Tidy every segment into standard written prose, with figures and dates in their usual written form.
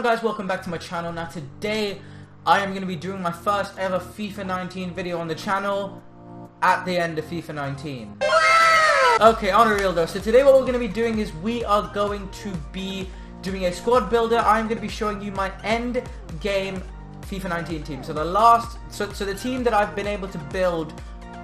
guys, welcome back to my channel. Now today I am going to be doing my first ever FIFA 19 video on the channel at the end of FIFA 19. Okay, on a real though, so today what we're going to be doing is we are going to be doing a squad builder. I'm going to be showing you my end game FIFA 19 team. So the team that I've been able to build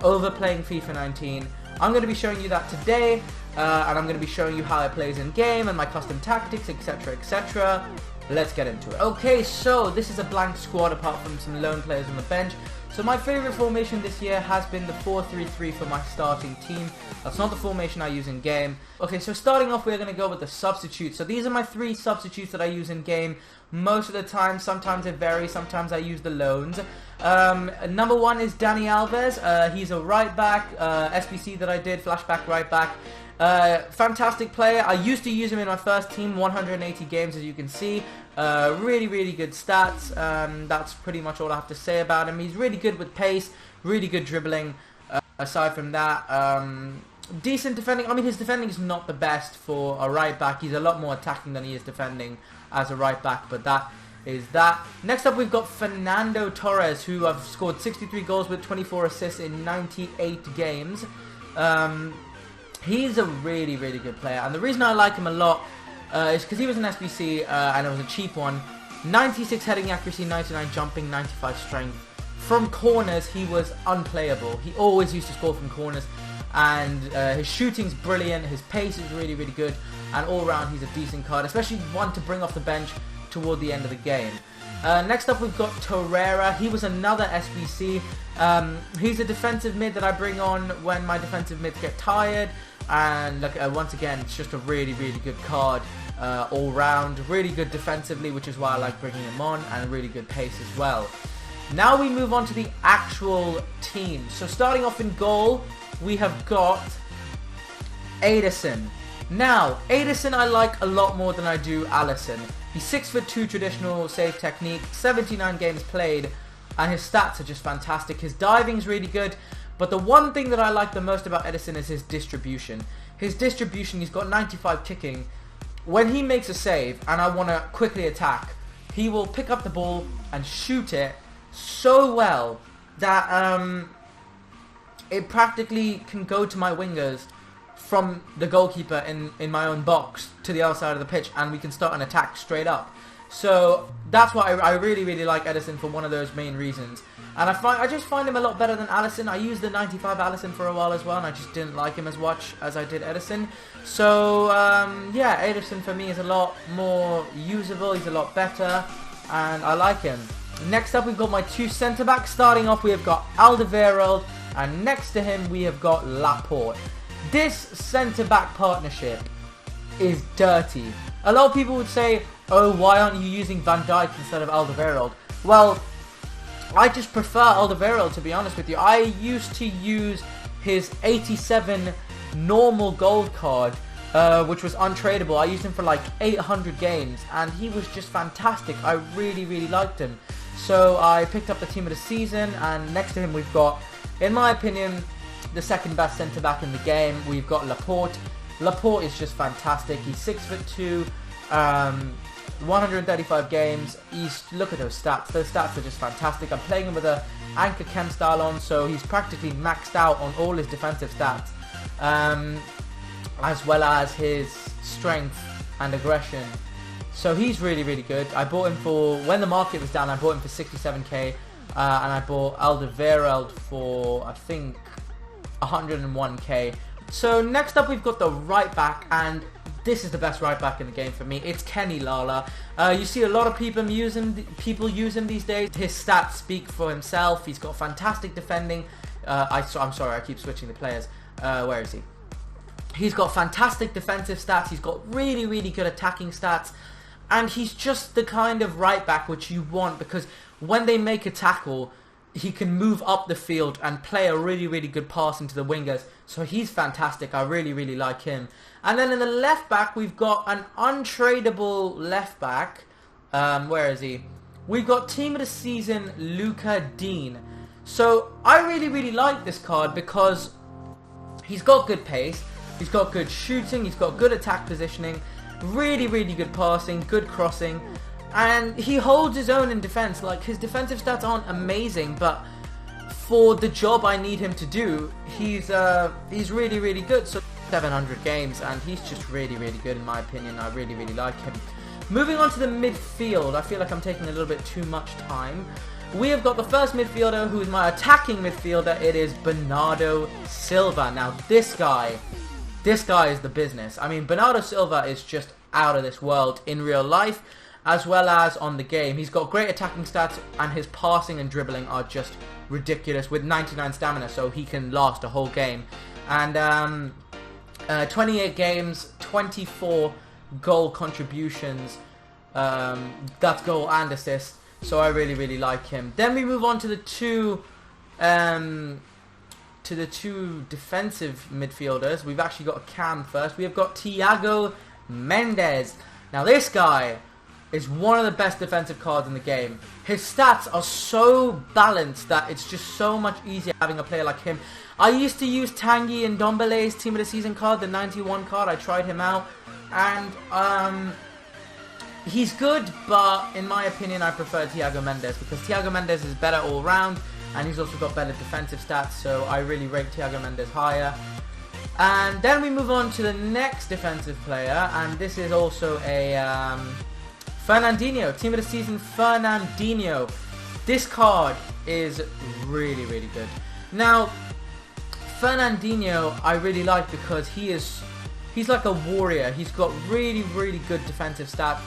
over playing FIFA 19, I'm going to be showing you that today. And I'm going to be showing you how it plays in game and my custom tactics, etc, etc. Let's get into it. Okay, so this is a blank squad apart from some lone players on the bench. So my favorite formation this year has been the 4-3-3 for my starting team. That's not the formation I use in game. Okay, so starting off we're going to go with the substitutes. So these are my 3 substitutes that I use in game most of the time. Sometimes it varies, sometimes I use the loans. Number 1 is Dani Alves. He's a right back, SBC that I did, flashback right back. Fantastic player. I used to use him in my first team, 180 games as you can see. Really good stats. That's pretty much all I have to say about him. He's really good with pace, really good dribbling. Aside from that, decent defending. I mean, his defending is not the best for a right back. He's a lot more attacking than he is defending as a right back, but that is that. Next up we've got Fernando Torres, who I've scored 63 goals with 24 assists in 98 games. He's a really good player, and the reason I like him a lot is because he was an SBC and it was a cheap one. 96 heading accuracy, 99 jumping, 95 strength. From corners he was unplayable. He always used to score from corners, and his shooting's brilliant, his pace is really good, and all round he's a decent card, especially one to bring off the bench toward the end of the game. Next up we've got Torreira. He was another SBC. He's a defensive mid that I bring on when my defensive mids get tired, and look, once again it's just a really good card all round. Really good defensively, which is why I like bringing him on, and really good pace as well. Now we move on to the actual team. So starting off in goal we have got Ederson. Now Ederson I like a lot more than I do Alisson. He's 6'2", traditional save technique, 79 games played, and his stats are just fantastic. His diving's really good, but the one thing that I like the most about Ederson is his distribution. His distribution, he's got 95 kicking. When he makes a save and I want to quickly attack, he will pick up the ball and shoot it so well that it practically can go to my wingers from the goalkeeper in my own box to the other side of the pitch, and we can start an attack straight up. So that's why I really like Ederson, for one of those main reasons. And I just find him a lot better than Alisson. I used the 95 Alisson for a while as well, and I just didn't like him as much as I did Ederson. So yeah, Ederson for me is a lot more usable, he's a lot better, and I like him. Next up we've got my 2 centre backs. Starting off we have got Alderweireld, and next to him we have got Laporte. This centre-back partnership is dirty. A lot of people would say, oh, why aren't you using Van Dijk instead of Alderweireld? Well, I just prefer Alderweireld, to be honest with you. I used to use his 87 normal gold card, which was untradeable. I used him for like 800 games, and he was just fantastic. I really liked him. So I picked up the team of the season, and next to him we've got, in my opinion, the second best centre back in the game. We've got Laporte. Laporte is just fantastic. He's 6'2", 135 games. Look at those stats. Those stats are just fantastic. I'm playing him with a anchor chem style on, so he's practically maxed out on all his defensive stats, as well as his strength and aggression. So he's really good. I bought him for, when the market was down, I bought him for 67k, and I bought Alderweireld for, I think, 101k. So next up we've got the right back, and this is the best right back in the game for me. It's Kenny Lala. You see a lot of people use him these days. His stats speak for himself. He's got fantastic defending. I'm sorry, I keep switching the players. Where is he? He's got fantastic defensive stats. He's got really good attacking stats, and he's just the kind of right back which you want, because when they make a tackle, he can move up the field and play a really good pass into the wingers. So he's fantastic. I really like him. And then in the left back, we've got an untradeable left back. Where is he? We've got team of the season, Luca Dean. So I really like this card because he's got good pace, he's got good shooting, he's got good attack positioning, really good passing, good crossing. And he holds his own in defense. Like, his defensive stats aren't amazing, but for the job I need him to do, he's really, really good. So 700 games, and he's just really, really good in my opinion. I really, really like him. Moving on to the midfield, I feel like I'm taking a little bit too much time. We have got the first midfielder, who is my attacking midfielder. It is Bernardo Silva. Now, this guy is the business. I mean, Bernardo Silva is just out of this world in real life, as well as on the game. He's got great attacking stats, and his passing and dribbling are just ridiculous with 99 stamina, so he can last a whole game. And 28 games, 24 goal contributions. That's goal and assist. So I really, really like him. Then we move on to the two defensive midfielders. We've actually got a Cam first. We have got Thiago Mendes. Now this guy is one of the best defensive cards in the game. His stats are so balanced that it's just so much easier having a player like him. I used to use Tanguy and Ndombele's Team of the Season card, the 91 card. I tried him out, and he's good, but in my opinion I prefer Thiago Mendes, because Thiago Mendes is better all round, and he's also got better defensive stats, so I really rate Thiago Mendes higher. And then we move on to the next defensive player, and this is also a Fernandinho, Team of the Season Fernandinho. This card is really, really good. Now, Fernandinho I really like because he's like a warrior. He's got really, really good defensive stats,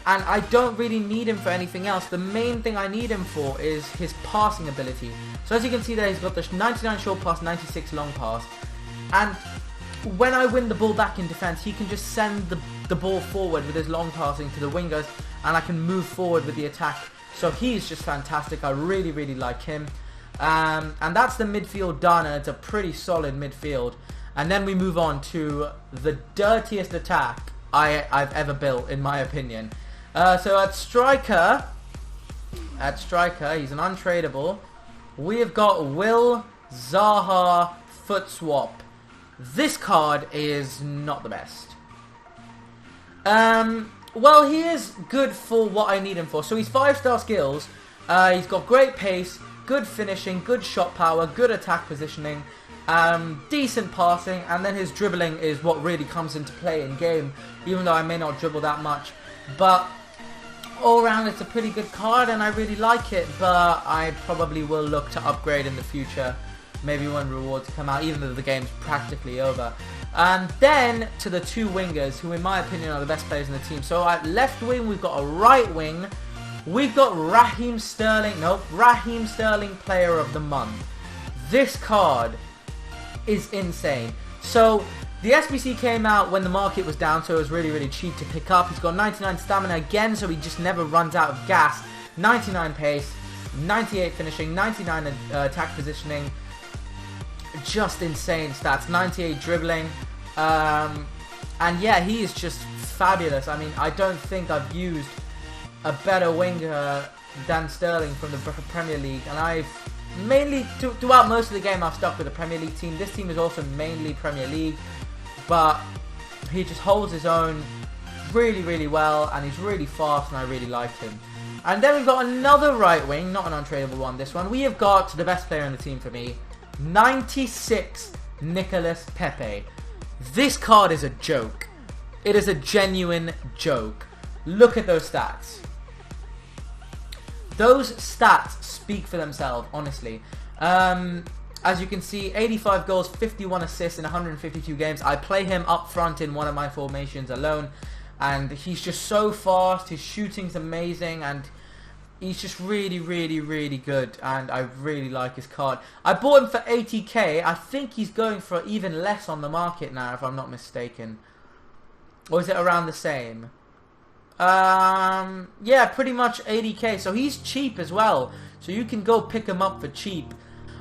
and I don't really need him for anything else. The main thing I need him for is his passing ability. So as you can see there, he's got the 99 short pass, 96 long pass, and when I win the ball back in defense, he can just send the ball forward with his long passing to the wingers, and I can move forward with the attack. So he's just fantastic. I really, really like him. And that's the midfield done, and it's a pretty solid midfield. And then we move on to the dirtiest attack I've ever built, in my opinion. So at striker, he's an untradeable. We have got Will Zaha foot swap. This card is not the best. Well, he is good for what I need him for. So he's 5-star skills. He's got great pace, good finishing, good shot power, good attack positioning, decent passing, and then his dribbling is what really comes into play in game, even though I may not dribble that much. But all around, it's a pretty good card, and I really like it, but I probably will look to upgrade in the future, maybe when rewards come out, even though the game's practically over. And then to the two wingers, who in my opinion are the best players in the team. So at left wing, we've got a right wing. We've got Raheem Sterling, Player of the Month. This card is insane. So the SBC came out when the market was down, so it was really, really cheap to pick up. He's got 99 stamina again, so he just never runs out of gas. 99 pace, 98 finishing, 99 attack positioning. Just insane stats. 98 dribbling. And yeah, he is just fabulous. I mean, I don't think I've used a better winger than Sterling from the Premier League, and I've mainly, throughout most of the game, I've stuck with the Premier League team. This team is also mainly Premier League, but he just holds his own really, really well, and he's really fast, and I really like him. And then we've got another right wing, not an untradeable one, this one. We have got the best player in the team for me, 96 Nicolas Pepe. This card is a joke. It is a genuine joke. Look at those stats. Those stats speak for themselves, honestly. As you can see, 85 goals, 51 assists in 152 games. I play him up front in one of my formations alone, and he's just so fast. His shooting's amazing, and he's just really, really, really good, and I really like his card. I bought him for 80k. I think he's going for even less on the market now, if I'm not mistaken. Or is it around the same? Yeah, pretty much 80k, so he's cheap as well, so you can go pick him up for cheap.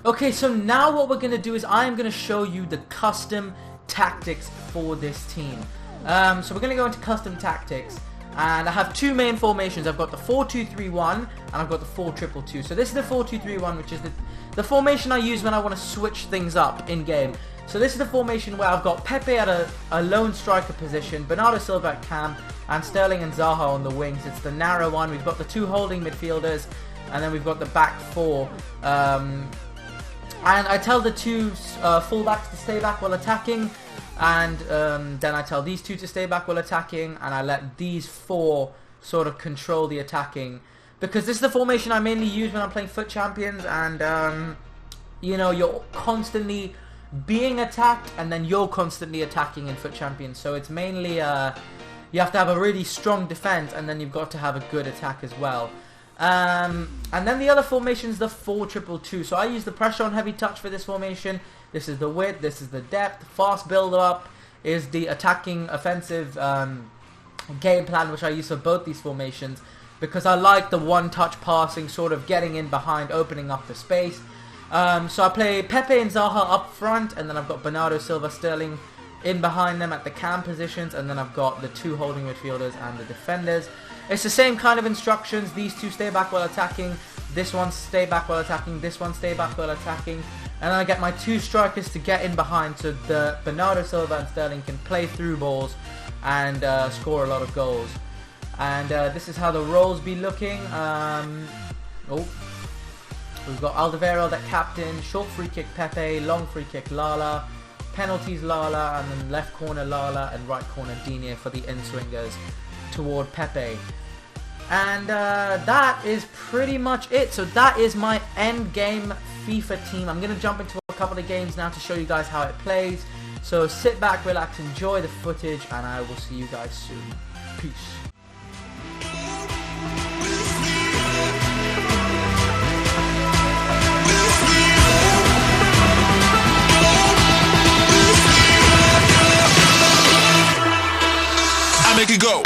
Okay, so now what we're going to do is I am going to show you the custom tactics for this team. So we're going to go into custom tactics, and I have two main formations. I've got the 4-2-3-1 and I've got the 4-2-2-2. So this is the 4-2-3-1, which is the formation I use when I want to switch things up in game. So this is the formation where I've got Pepe at a lone striker position, Bernardo Silva at cam, and Sterling and Zaha on the wings. It's the narrow one. We've got the 2 holding midfielders, and then we've got the back 4. And I tell the 2 fullbacks to stay back while attacking, and then I tell these 2 to stay back while attacking, and I let these 4 sort of control the attacking, because this is the formation I mainly use when I'm playing FUT Champions, and you know, you're constantly being attacked, and then you're constantly attacking in FUT Champions. So it's mainly you have to have a really strong defense, and then you've got to have a good attack as well. And then the other formation is the 4-2-2. So I use the pressure on heavy touch for this formation. This is the width, this is the depth. Fast build up is the attacking offensive game plan, which I use for both these formations, because I like the one-touch passing, sort of getting in behind, opening up the space. So I play Pepe and Zaha up front, and then I've got Bernardo Silva, Sterling in behind them at the cam positions, and then I've got the 2 holding midfielders and the defenders. It's the same kind of instructions. These 2 stay back while attacking, this one stay back while attacking, this one stay back while attacking, and then I get my 2 strikers to get in behind, so the Bernardo Silva and Sterling can play through balls and score a lot of goals. And this is how the roles be looking. We've got Alderweireld at captain, short free kick Pepe, long free kick Lala, penalties Lala, and then left corner Lala, and right corner Digne for the in-swingers toward Pepe. And that is pretty much it. So that is my end game FIFA team. I'm going to jump into a couple of games now to show you guys how it plays. So sit back, relax, enjoy the footage, and I will see you guys soon. Peace. Make it go.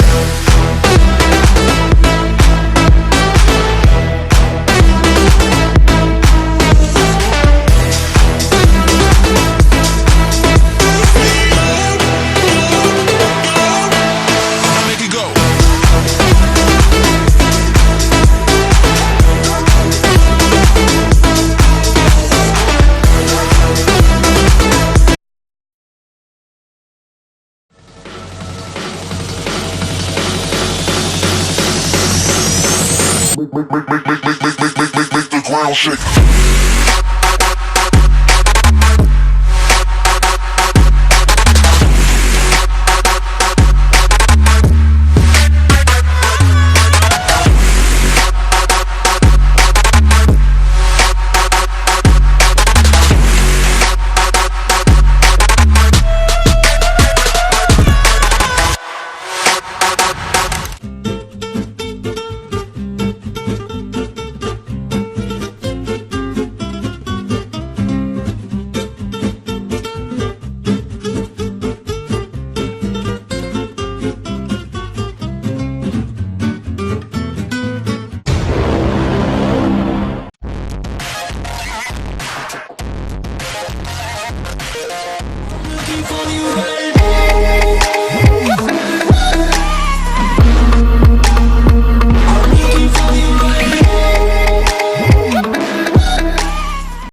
Make the ground shake.